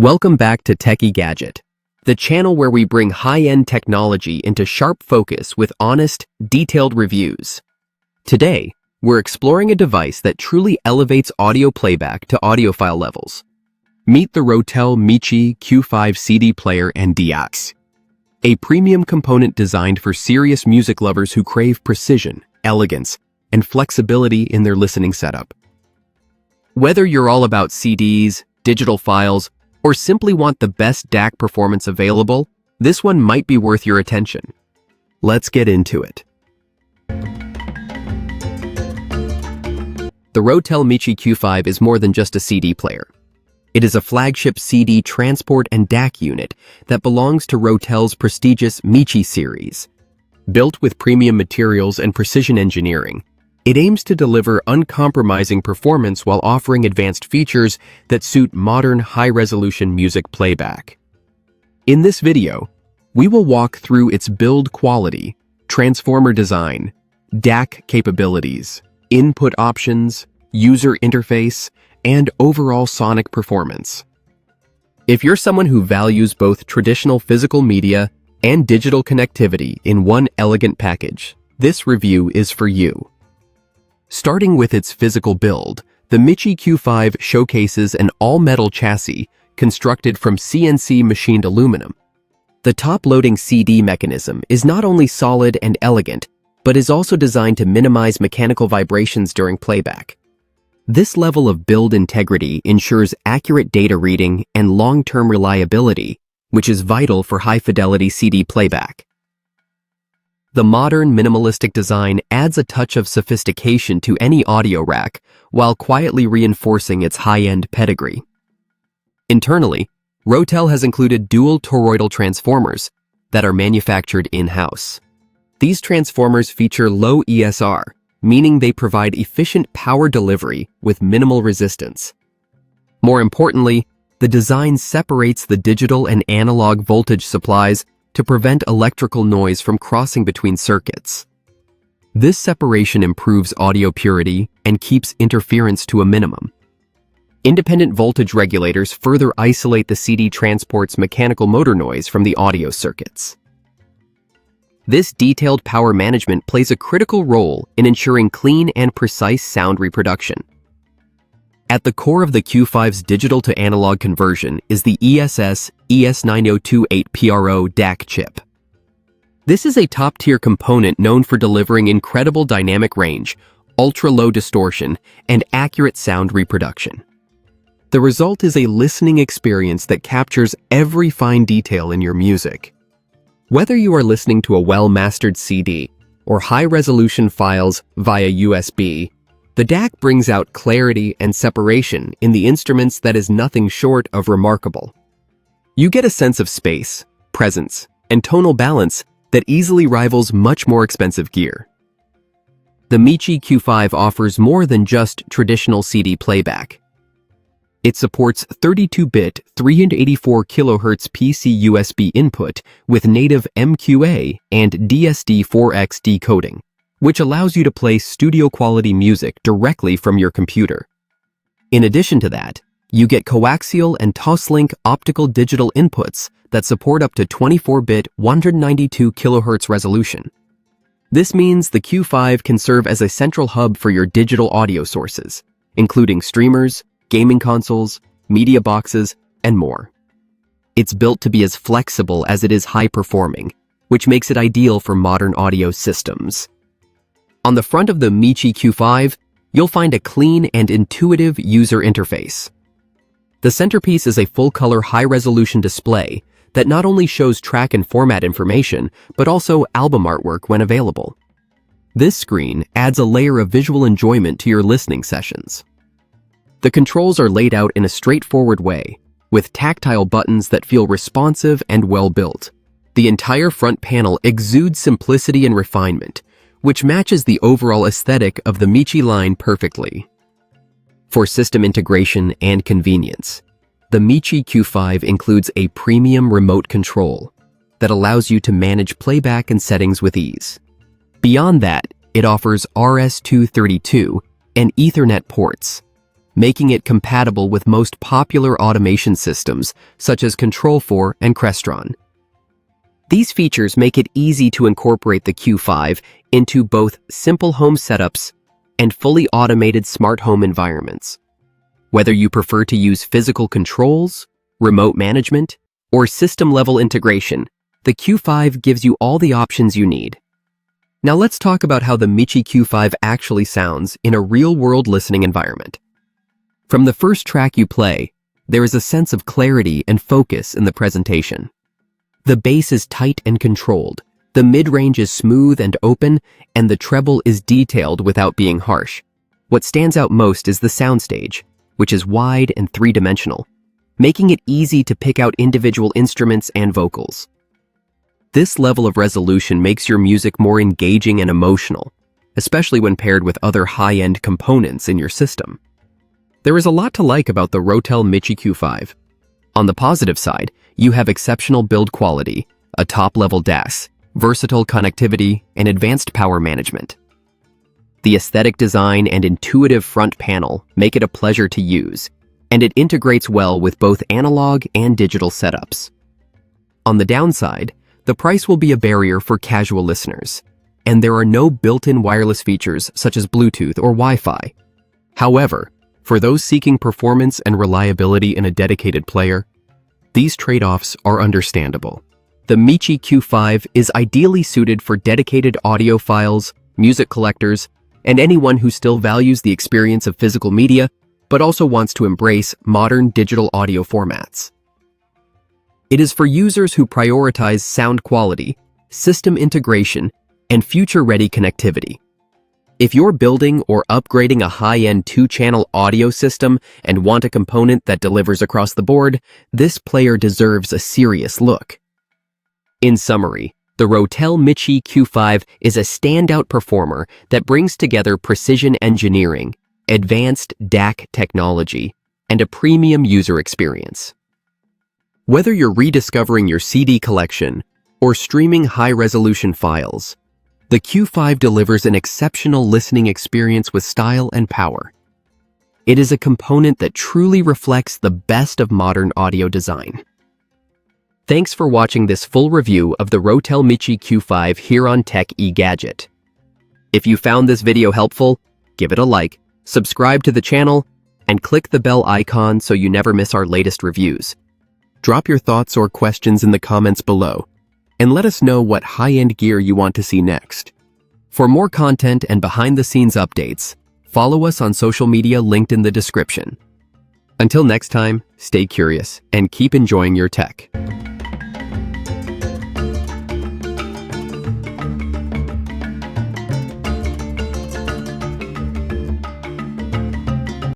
Welcome back to Tech eGadget, the channel where we bring high-end technology into sharp focus with honest, detailed reviews. Today, we're exploring a device that truly elevates audio playback to audiophile levels. Meet the Rotel MICHI Q5 CD player and DAC, a premium component designed for serious music lovers who crave precision, elegance, and flexibility in their listening setup. Whether you're all about CDs, digital files, or simply want the best DAC performance available, this one might be worth your attention. Let's get into it. The Rotel MICHI Q5 is more than just a CD player. It is a flagship CD transport and DAC unit that belongs to Rotel's prestigious MICHI series. Built with premium materials and precision engineering, it aims to deliver uncompromising performance while offering advanced features that suit modern high-resolution music playback. In this video, we will walk through its build quality, transformer design, DAC capabilities, input options, user interface, and overall sonic performance. If you're someone who values both traditional physical media and digital connectivity in one elegant package, this review is for you. Starting with its physical build, the MICHI Q5 showcases an all-metal chassis constructed from CNC machined aluminum. The top-loading CD mechanism is not only solid and elegant, but is also designed to minimize mechanical vibrations during playback. This level of build integrity ensures accurate data reading and long-term reliability, which is vital for high-fidelity CD playback. The modern minimalistic design adds a touch of sophistication to any audio rack while quietly reinforcing its high-end pedigree. Internally, Rotel has included dual toroidal transformers that are manufactured in-house. These transformers feature low ESR, meaning they provide efficient power delivery with minimal resistance. More importantly, the design separates the digital and analog voltage supplies to prevent electrical noise from crossing between circuits. This separation improves audio purity and keeps interference to a minimum. Independent voltage regulators further isolate the CD transport's mechanical motor noise from the audio circuits. This detailed power management plays a critical role in ensuring clean and precise sound reproduction. At the core of the Q5's digital-to-analog conversion is the ESS ES9028PRO DAC chip. This is a top-tier component known for delivering incredible dynamic range, ultra-low distortion, and accurate sound reproduction. The result is a listening experience that captures every fine detail in your music. Whether you are listening to a well-mastered CD or high-resolution files via USB, the DAC brings out clarity and separation in the instruments that is nothing short of remarkable. You get a sense of space, presence, and tonal balance that easily rivals much more expensive gear. The MICHI Q5 offers more than just traditional CD playback. It supports 32-bit 384 kHz PC USB input with native MQA and DSD 4X decoding, which allows you to play studio-quality music directly from your computer. In addition to that, you get coaxial and toslink optical digital inputs that support up to 24-bit 192 kHz resolution. This means the Q5 can serve as a central hub for your digital audio sources, including streamers, gaming consoles, media boxes, and more. It's built to be as flexible as it is high-performing, which makes it ideal for modern audio systems. On the front of the MICHI Q5, you'll find a clean and intuitive user interface. The centerpiece is a full-color high-resolution display that not only shows track and format information, but also album artwork when available. This screen adds a layer of visual enjoyment to your listening sessions. The controls are laid out in a straightforward way, with tactile buttons that feel responsive and well-built. The entire front panel exudes simplicity and refinement, which matches the overall aesthetic of the MICHI line perfectly. For system integration and convenience, the MICHI Q5 includes a premium remote control that allows you to manage playback and settings with ease. Beyond that, it offers RS232 and Ethernet ports, making it compatible with most popular automation systems such as Control4 and Crestron. These features make it easy to incorporate the Q5 into both simple home setups and fully automated smart home environments. Whether you prefer to use physical controls, remote management, or system-level integration, the Q5 gives you all the options you need. Now let's talk about how the MICHI Q5 actually sounds in a real-world listening environment. From the first track you play, there is a sense of clarity and focus in the presentation. The bass is tight and controlled, the mid-range is smooth and open, and the treble is detailed without being harsh. What stands out most is the soundstage, which is wide and three-dimensional, making it easy to pick out individual instruments and vocals. This level of resolution makes your music more engaging and emotional, especially when paired with other high-end components in your system. There is a lot to like about the Rotel MICHI Q5. On the positive side, you have exceptional build quality, a top-level DAC, versatile connectivity, and advanced power management. The aesthetic design and intuitive front panel make it a pleasure to use, and it integrates well with both analog and digital setups. On the downside, the price will be a barrier for casual listeners, and there are no built-in wireless features such as Bluetooth or Wi-Fi. However, for those seeking performance and reliability in a dedicated player, these trade-offs are understandable. The MICHI Q5 is ideally suited for dedicated audiophiles, music collectors, and anyone who still values the experience of physical media but also wants to embrace modern digital audio formats. It is for users who prioritize sound quality, system integration, and future-ready connectivity. If you're building or upgrading a high-end 2-channel audio system and want a component that delivers across the board, this player deserves a serious look. In summary, the Rotel MICHI Q5 is a standout performer that brings together precision engineering, advanced DAC technology, and a premium user experience. Whether you're rediscovering your CD collection or streaming high-resolution files, the Q5 delivers an exceptional listening experience with style and power. It is a component that truly reflects the best of modern audio design. Thanks for watching this full review of the Rotel MICHI Q5 here on Tech eGadget. If you found this video helpful, give it a like, subscribe to the channel, and click the bell icon so you never miss our latest reviews. Drop your thoughts or questions in the comments below, and let us know what high-end gear you want to see next. For more content and behind-the-scenes updates, follow us on social media linked in the description. Until next time, stay curious and keep enjoying your tech.